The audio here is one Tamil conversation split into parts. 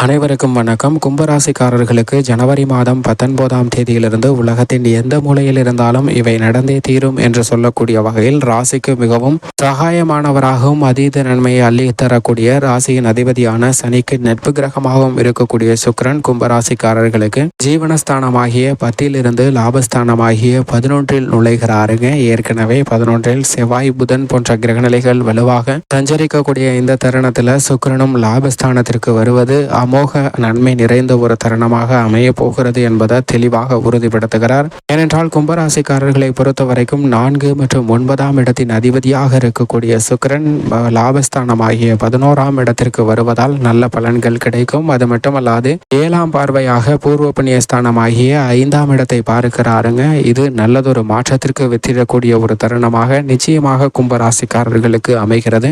அனைவருக்கும் வணக்கம். கும்பராசிக்காரர்களுக்கு ஜனவரி மாதம் 19ஆம் தேதியிலிருந்து உலகத்தின் எந்த மூலையில் இருந்தாலும் இவை நடந்தே தீரும் என்று சொல்லக்கூடிய வகையில் ராசிக்கு மிகவும் சகாயமானவராகவும் அதீத நன்மையை அள்ளி தரக்கூடிய ராசியின் அதிபதியான சனிக்கு நட்பு கிரகமாகவும் இருக்கக்கூடிய சுக்கிரன் கும்பராசிக்காரர்களுக்கு ஜீவனஸ்தானமாகிய 10 இருந்து லாபஸ்தானமாகிய 11 நுழைகிறாருங்க. ஏற்கனவே 11 செவ்வாய் புதன் போன்ற கிரகநிலைகள் வலுவாக சஞ்சரிக்கக்கூடிய இந்த தருணத்தில் சுக்கிரனும் லாபஸ்தானத்திற்கு வருவது அமோக நன்மை நிறைந்த ஒரு தருணமாக அமைய போகிறது என்பதை தெளிவாக உறுதிப்படுத்துகிறார். ஏனென்றால் கும்பராசிக்காரர்களை பொறுத்த வரைக்கும் 4 மற்றும் 9ஆம் இடத்தின் அதிபதியாக இருக்கக்கூடிய சுக்கிரன் லாபஸ்தானமாகிய 11ஆம் இடத்திற்கு வருவதால் நல்ல பலன்கள் கிடைக்கும். அது மட்டுமல்லாது 7ஆம் பார்வையாக பூர்வ புண்ணியஸ்தானமாகிய 5ஆம் இடத்தை பார்க்கிறாருங்க. இது நல்லதொரு மாற்றத்திற்கு வித்திடக்கூடிய ஒரு தருணமாக நிச்சயமாக கும்பராசிக்காரர்களுக்கு அமைகிறது.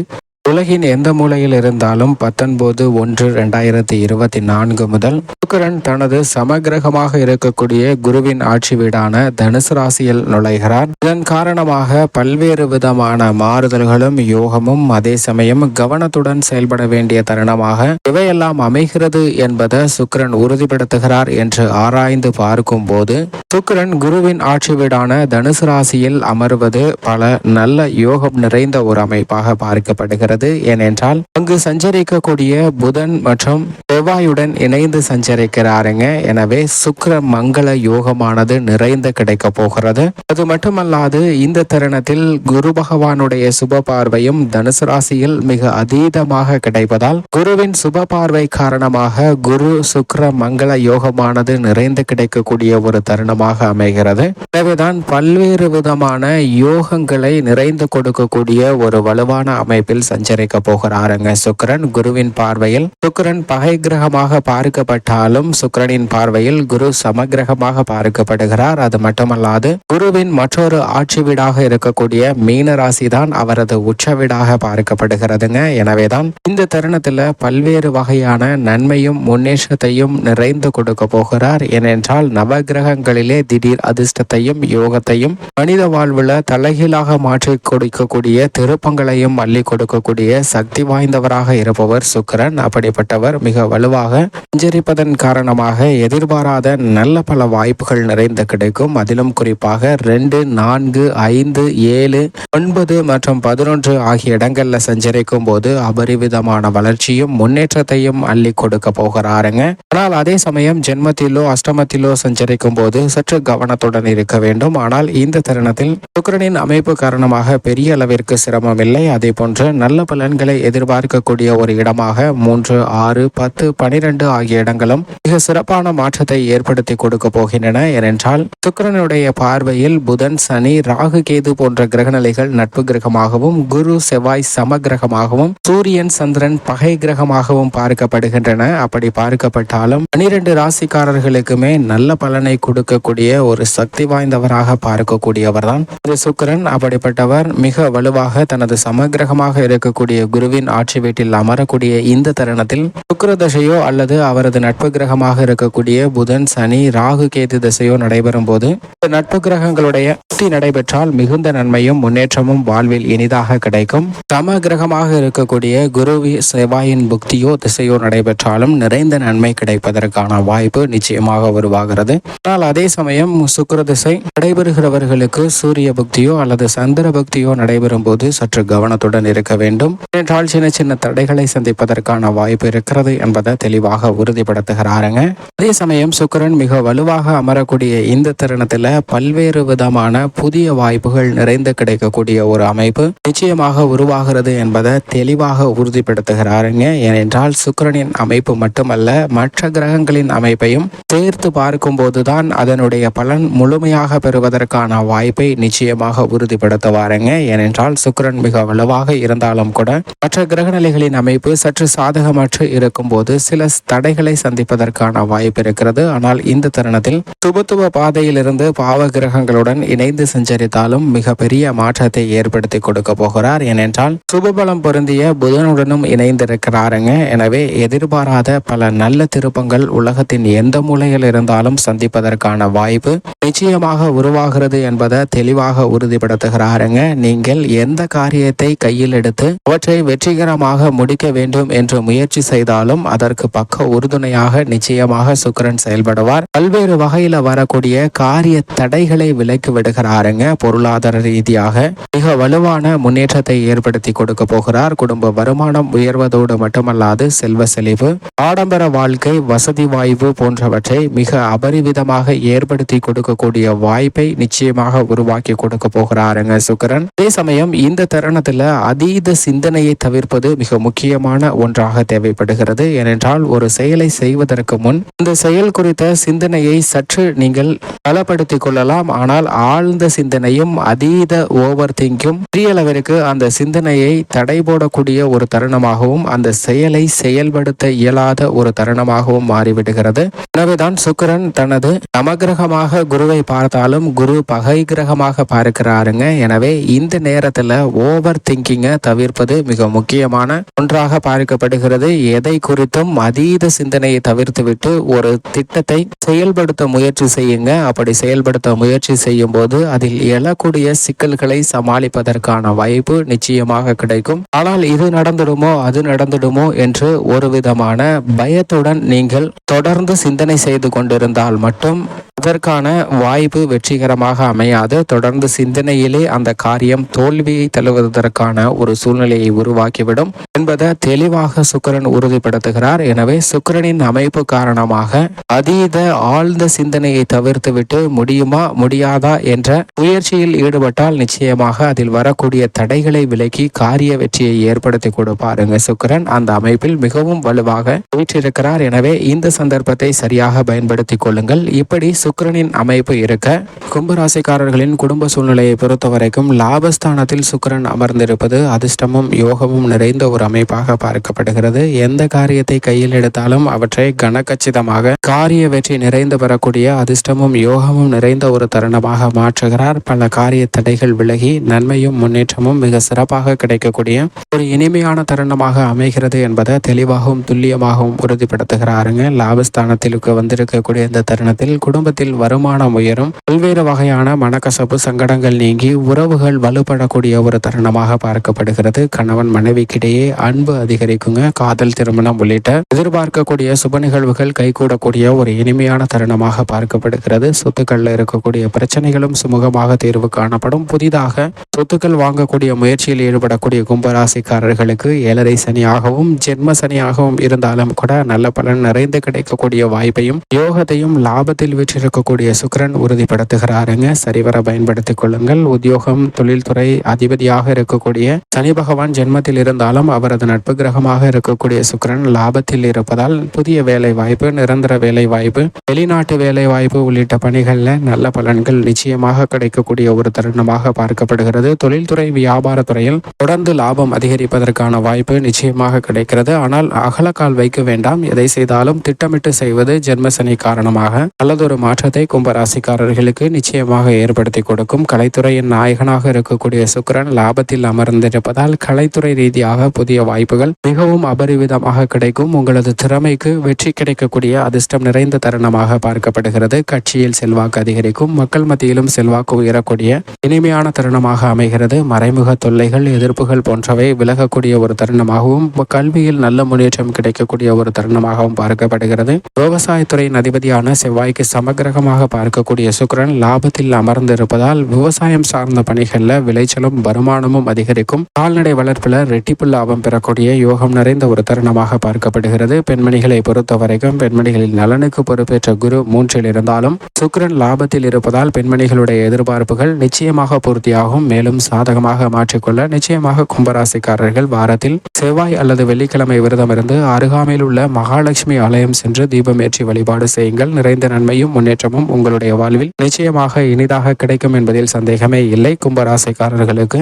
உலகின் எந்த மூலையில் இருந்தாலும் 19/1/2024 முதல் சுக்கிரன் தனது சமகிரகமாக இருக்கக்கூடிய குருவின் ஆட்சி வீடான தனுசு ராசியில் நுழைகிறார். இதன் காரணமாக பல்வேறு விதமான மாறுதல்களும் யோகமும் அதே சமயம் கவனத்துடன் செயல்பட வேண்டிய தருணமாக இவையெல்லாம் அமைகிறது என்பதை சுக்கிரன் உறுதிப்படுத்துகிறார் என்று ஆராய்ந்து பார்க்கும் போது சுக்கிரன் குருவின் ஆட்சி வீடான தனுசு ராசியில் அமர்வது பல நல்ல யோகம் நிறைந்த ஒரு அமைப்பாக பார்க்கப்படுகிறது. ஏனென்றால் அங்கு சஞ்சரிக்கக்கூடிய புதன் மற்றும் செவ்வாயுடன் இணைந்து சஞ்சரிக்கிறாருங்க. எனவே சுக்கிர மங்கள யோகமானது நிறைந்து கிடைக்க போகிறது. அது மட்டுமல்லாது இந்த தருணத்தில் குரு பகவானுடைய சுப பார்வையும் தனுசு ராசியில் மிக அதீதமாக கிடைப்பதால் குருவின் சுப பார்வை காரணமாக குரு சுக்கிர மங்கள யோகமானது நிறைந்து கிடைக்கக்கூடிய ஒரு தருணமாக அமைகிறது. எனவேதான் பல்வேறு விதமான யோகங்களை நிறைந்து கொடுக்கக்கூடிய ஒரு வலுவான அமைப்பில் சஞ்சரிக்க போகிறாருங்க சுக்கிரன். குருவின் பார்வையில் சுக்கிரன் பகை கிரகமாக பார்க்கப்பட்டாலும் சுக்கிரனின் பார்வையில் குரு சமகிரகமாக பார்க்கப்படுகிறார். அது மட்டுமல்லாது குருவின் மற்றொரு ஆட்சி வீடாக இருக்கக்கூடிய மீன ராசி தான் அவரது உச்ச வீடாக பார்க்கப்படுகிறதுங்க. எனவேதான் இந்த தருணத்துல பல்வேறு வகையான நன்மையும் முன்னேற்றத்தையும் நிறைந்து கொடுக்க போகிறார். ஏனென்றால் நவகிரகங்களிலே திடீர் அதிர்ஷ்டத்தையும் யோகத்தையும் மனித வாழ்வுல தலைகீழாக மாற்றி கொடுக்கக்கூடிய திருப்பங்களையும் அள்ளி கொடுக்கக்கூடிய சக்தி வாய்ந்தவராக இருப்பவர் சுக்கிரன். அப்படிப்பட்டவர் மிக வலுவாக சஞ்சரிப்பதன் காரணமாக எதிர்பாராத நல்ல பல வாய்ப்புகள் நிறைந்து கிடைக்கும். அதிலும் குறிப்பாக 2, 4, 5, 7, 9 மற்றும் 11 ஆகிய இடங்கள்ல சஞ்சரிக்கும் போது அபரிவிதமான வளர்ச்சியும் முன்னேற்றத்தையும் அள்ளி கொடுக்க போகிறாருங்க. ஆனால் அதே சமயம் ஜென்மத்திலோ அஷ்டமத்திலோ சஞ்சரிக்கும் போது சற்று கவனத்துடன் இருக்க வேண்டும். ஆனால் இந்த தருணத்தில் சுக்கிரனின் அமைப்பு காரணமாக பெரிய அளவிற்கு சிரமம் இல்லை. அதே போன்று நல்ல பலன்களை எதிர்பார்க்கக்கூடிய ஒரு இடமாக 3, 6, 10, 12 ஆகிய இடங்களும் மிக சிறப்பான மாற்றத்தை ஏற்படுத்தி கொடுக்க போகின்றன. ஏனென்றால் சுக்கிரனுடைய பார்வையில் புதன் சனி ராகு கேது போன்ற கிரகநிலைகள் நட்பு கிரகமாகவும் குரு செவ்வாய் சம கிரகமாகவும் சூரியன் சந்திரன் பகை கிரகமாகவும் பார்க்கப்படுகின்றன. அப்படி பார்க்கப்பட்டாலும் 12 ராசிக்காரர்களுக்குமே நல்ல பலனை கொடுக்கக்கூடிய ஒரு சக்தி வாய்ந்தவராக பார்க்கக்கூடியவர் தான் சுக்கிரன். அப்படிப்பட்டவர் மிக வலுவாக தனது சமகிரகமாக இருக்கக்கூடிய குருவின் ஆட்சி வீட்டில் அமரக்கூடிய இந்த தருணத்தில் சுக்கிர தசையோ அல்லது அவரது நட்பு கிரகமாக இருக்கக்கூடிய புதன் சனி ராகு கேது தசையோ நடைபெறும் போது நட்பு கிரகங்களுடைய நடைபெற்றால் மிகுந்த நன்மையும் முன்னேற்றமும் வாழ்வில் இனிதாக கிடைக்கும். சம கிரகமாக இருக்கக்கூடிய குரு செவ்வாயின் புக்தியோ திசையோ நடைபெற்றாலும் நிறைந்த நன்மை கிடைப்பதற்கான வாய்ப்பு நிச்சயமாக உருவாகிறது. ஆனால் அதே சமயம் சுக்கிர திசை நடைபெறுகிறவர்களுக்கு சூரிய புக்தியோ அல்லது சந்திர புக்தியோ நடைபெறும் போது சற்று கவனத்துடன் இருக்க வேண்டும். என்றால் சின்ன சின்ன தடைகளை சந்திப்பதற்கான வாய்ப்பு இருக்கிறது என்பதை தெளிவாக உறுதிப்படுத்துகிறாருங்க. அதே சமயம் சுக்கிரன் மிக வலுவாக அமரக்கூடிய இந்த தருணத்துல பல்வேறு விதமான புதிய வாய்ப்புகள் நிறைந்து கிடைக்கக்கூடிய ஒரு அமைப்பு நிச்சயமாக உருவாகிறது என்பதை தெளிவாக உறுதிப்படுத்துகிறாருங்க. ஏனென்றால் சுக்கிரனின் அமைப்பு மட்டுமல்ல மற்ற கிரகங்களின் அமைப்பையும் சேர்த்து பார்க்கும் போதுதான் அதனுடைய பலன் முழுமையாக பெறுவதற்கான வாய்ப்பை நிச்சயமாக உறுதிப்படுத்துவாருங்க. ஏனென்றால் சுக்கிரன் மிக வலுவாக இருந்தாலும் கூட மற்ற கிரகநிலைகளின் அமைப்பு சற்று சாதகமற்று இருக்கும் போது சில தடைகளை சந்திப்பதற்கான வாய்ப்பு இருக்கிறது. ஆனால் இந்த தருணத்தில் சுபத்துவ பாதையிலிருந்து பாவ கிரகங்களுடன் இணைந்து சஞ்சரித்தாலும் மிகப்பெரிய மாற்றத்தை ஏற்படுத்தி கொடுக்க போகிறார். ஏனென்றால் சுபபலம் பொருந்திய புதனுடனும் இணைந்திருக்கிறாருங்க. எனவே எதிர்பாராத பல நல்ல திருப்பங்கள் உலகத்தின் எந்த மூலையில் இருந்தாலும் சந்திப்பதற்கான வாய்ப்பு நிச்சயமாக உருவாகிறது என்பதை தெளிவாக உறுதிப்படுத்துகிறாருங்க. நீங்கள் எந்த காரியத்தை கையில் எடுத்து அவற்றை வெற்றிகரமாக முடிக்க வேண்டும் என்று முயற்சி செய்தாலும் அதற்கு பக்க உறுதுணையாக நிச்சயமாக சுக்கிரன் செயல்படுவார். பல்வேறு வகையில வரக்கூடிய காரிய தடைகளை விலக்கி விடுகிறாருங்க. பொருளாதார ரீதியாக மிக வலுவான முன்னேற்றத்தை ஏற்படுத்தி கொடுக்க போகிறார். குடும்ப வருமானம் உயர்வதோடு மட்டுமல்லாது செல்வ செழிவு, ஆடம்பர வாழ்க்கை, வசதி வாய்ப்பு போன்றவற்றை மிக அபரிவிதமாக ஏற்படுத்தி கொடுக்கக்கூடிய வாய்ப்பை நிச்சயமாக உருவாக்கி கொடுக்க போகிறாருங்க சுக்கிரன். அதே சமயம் இந்த தருணத்துல அதீத சிந்தனையை தவிர்ப்பது மிக முக்கியமான ஒன்றாக தேவைப்படுகிறது. ஏனென்றால் ஒரு செயலை செய்வதற்கு முன் இந்த செயல் குறித்த சிந்தனையை சற்று நீங்கள் பலப்படுத்திக் கொள்ளலாம். ஆனால் ஆழ்ந்த சிந்தனையும் அதீத ஓவர் திங்கும் பெரிய அளவிற்கு அந்த சிந்தனையை தடை போடக்கூடிய ஒரு தருணமாகவும் அந்த செயலை செயல்படுத்த இயலாத ஒரு தருணமாகவும் மாறிவிடுகிறது. எனவேதான் சுக்கிரன் தனது நவகிரகமாக குருவை பார்த்தாலும் குரு பகை கிரகமாக பார்க்கிறாருங்க. எனவே இந்த நேரத்துல ஓவர் திங்கிங்கை தவிர்ப்பது மிக முக்கியமான ஒன்றாக பார்க்கப்படுகிறது. எதை குறித்தும் அதீத சிந்தனையை தவிர்த்துவிட்டு ஒரு திட்டத்தை செயல்படுத்த முயற்சி செய்யுங்க. அப்படி செயல்படுத்த முயற்சி செய்யும் போது அதில் எழக்கூடிய சிக்கல்களை சமாளிப்பதற்கான வாய்ப்பு நிச்சயமாக கிடைக்கும். ஆனால் இது நடந்துடுமோ அது நடந்துடுமோ என்று ஒரு விதமான பயத்துடன் நீங்கள் தொடர்ந்து சிந்தனை செய்து கொண்டிருந்தால் மட்டும் அதற்கான வாய்ப்பு வெற்றிகரமாக அமையாது. தொடர்ந்து சிந்தனையிலே அந்த காரியம் தோல்வியை தழுவதற்கான ஒரு சூழ்நிலையை உருவாக்கிவிடும் என்பதை தெளிவாக சுக்கிரன் உறுதிப்படுத்துகிறார். எனவே சுக்கிரனின் அமைப்பு காரணமாக அதீத ஆழ்ந்த சிந்தனையை தவிர்த்துவிட்டு முடியுமா முடியாதா என்ற முயற்சியில் ஈடுபட்டால் நிச்சயமாக அதில் வரக்கூடிய தடைகளை விலக்கி காரிய வெற்றியை ஏற்படுத்தி கொடுப்பாருங்க சுக்கிரன். அந்த அமைப்பில் மிகவும் வலுவாக வீற்றிருக்கிறார். எனவே இந்த சந்தர்ப்பத்தை சரியாக பயன்படுத்திக் கொள்ளுங்கள். இப்படி சுக்கிரனின் அமைப்பு இருக்க கும்பராசிக்காரர்களின் குடும்ப சூழ்நிலையை பொறுத்த வரைக்கும் லாபஸ்தானத்தில் சுக்கிரன் அமர்ந்திருப்பது அதிர்ஷ்டமும் யோகமும் நிறைந்த ஒரு அமைப்பாக பார்க்கப்படுகிறது. எந்த காரியத்தை கையில் எடுத்தாலும் அவற்றை கனகச்சிதமாக காரிய வெற்றி நிறைந்து பெறக்கூடிய அதிர்ஷ்டமும் யோகமும் நிறைந்த ஒரு தருணமாக மாற்றுகிறார். பல காரிய தடைகள் விலகி நன்மையும் முன்னேற்றமும் மிக சிறப்பாக கிடைக்கக்கூடிய ஒரு இனிமையான தருணமாக அமைகிறது என்பதை தெளிவாகவும் துல்லியமாகவும் உறுதிப்படுத்துகிறாருங்க. லாபஸ்தானத்திற்கு வந்திருக்கக்கூடிய இந்த தருணத்தில் குடும்பத்தில் வருமானம் உயரும், பல்வேறு வகையான மனக்கசப்பு சங்கடங்கள் நீங்கி உறவுகள் வலுப்படக்கூடிய ஒரு தருணமாக பார்க்கப்படுகிறது. கணவன் மனைவிக்கிடையே அன்பு அதிகரிக்குங்க. காதல், திருமணம் உள்ளிட்ட எதிர்பார்க்கக்கூடிய சுப நிகழ்வுகள் கைகூடக்கூடிய ஒரு இனிமையான தருணமாக பார்க்கப்படுகிறது. சொத்துக்கள்ல இருக்கக்கூடிய பிரச்சனைகளும் சுமூகமாக தீர்வு காணப்படும். புதிதாக சொத்துக்கள் வாங்கக்கூடிய முயற்சியில் ஈடுபடக்கூடிய கும்பராசிக்காரர்களுக்கு 7.5 சனியாகவும் ஜென்ம சனியாகவும் இருந்தாலும் கூட நல்ல பலன் நிறைந்து கிடைக்கக்கூடிய வாய்ப்பையும் யோகத்தையும் லாபத்தில் வீற்றிருக்கக்கூடிய சுக்கிரன் உறுதிப்படுத்துகிறாருங்க. சரிவர பயன்படுத்திக் கொள்ளுங்கள். உத்தியோகம், தொழில்துறை அதிபதியாக இருக்கக்கூடிய சனி பகவான் ஜென்மத்தில் இருந்தாலும் அவரது நட்பு கிரகமாக இருக்கக்கூடிய சுக்கிரன் லாபத்தில் இருப்பதால் புதிய வேலை வாய்ப்பு, நிரந்தர வேலை வாய்ப்பு, வெளிநாட்டு வேலை வாய்ப்பு உள்ளிட்ட பணிகள்ல நல்ல பலன்கள் நிச்சயமாக கிடைக்கக்கூடிய ஒரு தருணமாக பார்க்கப்படுகிறது. தொழில்துறை, வியாபாரத்துறையில் தொடர்ந்து லாபம் அதிகரிப்பதற்கான வாய்ப்பு நிச்சயமாக கிடைக்கிறது. ஆனால் அகலக்கால் வைக்க வேண்டாம். எதை செய்தாலும் திட்டமிட்டு செய்வது ஜென்ம சனி காரணமாக நல்லதொரு மாற்றத்தை கும்பராசிக்காரர்களுக்கு நிச்சயமாக ஏற்படுத்தி கொடுக்கும். கலைத்துறையின் நாயகனாக இருக்கக்கூடிய சுக்கிரன் லாபத்தில் அமர்ந்திருப்பதால் கலைத்துறை ரீதியாக புதிய வாய்ப்புகள் மிகவும் அபரிவிதமாக கிடைக்கும். உங்களது திறமைக்கு வெற்றி கிடைக்கக்கூடிய அதிர்ஷ்டம் நிறைந்த தருணமாக பார்க்கப்படுகிறது. கட்சியில் செல்வாக்கு அதிகரிக்கும். மக்கள் மத்தியிலும் செல்வாக்கு உயரக்கூடிய இனிமையான தருணமாக அமைகிறது. மறைமுக தொல்லைகள், எதிர்ப்புகள் போன்றவை விலகக்கூடிய ஒரு தருணமாகவும் கல்வியில் நல்ல முன்னேற்றம் கிடைக்கக்கூடிய ஒரு தருணமாகவும் பார்க்கப்படுகிறது. விவசாயத்துறையின் அதிபதியான செவ்வாய்க்கு சமகிரகமாக பார்க்கக்கூடிய சுக்கிரன் லாபத்தில் அமர்ந்திருப்பதால் விவசாயம் சார்ந்த பணிகள்ல விளைச்சலும் வருமானமும் அதிகரிக்கும். கால்நடை வளர்ப்புல ரெட்டிப்பு லாபம் பெறக்கூடிய யோகம் நிறைந்த ஒரு தருணமாக பார்க்கப்படுகிறது. பெண்மணிகளை பொறுத்த வரைக்கும் பெண்மணிகளின் நலனுக்கு பொறுப்பேற்ற குரு 3இல் இருந்தாலும் சுக்கிரன் லாபத்தில் இருப்பதால் பெண்மணிகளுடைய எதிர்பார்ப்புகள் நிச்சயமாக பூர்த்தியாகும். மேலும் சாதகமாக மாற்றிக்கொள்ள நிச்சயமாக கும்பராசிக்காரர்கள் வாரத்தில் செவ்வாய் அல்லது வெள்ளிக்கிழமை விரதம் இருந்து அருகாமையில் உள்ள மகாலட்சுமி ஆலயம் சென்று தீபமேற்றி வழிபாடு செய்யுங்கள். நிறைந்த நன்மையும் முன்னேற்றமும் உங்களுடைய வாழ்வில் நிச்சயமாக இனிதாக கிடைக்கும் என்பதில் சந்தேகமே இல்லை. கும்பராசிக்காரர்களுக்கு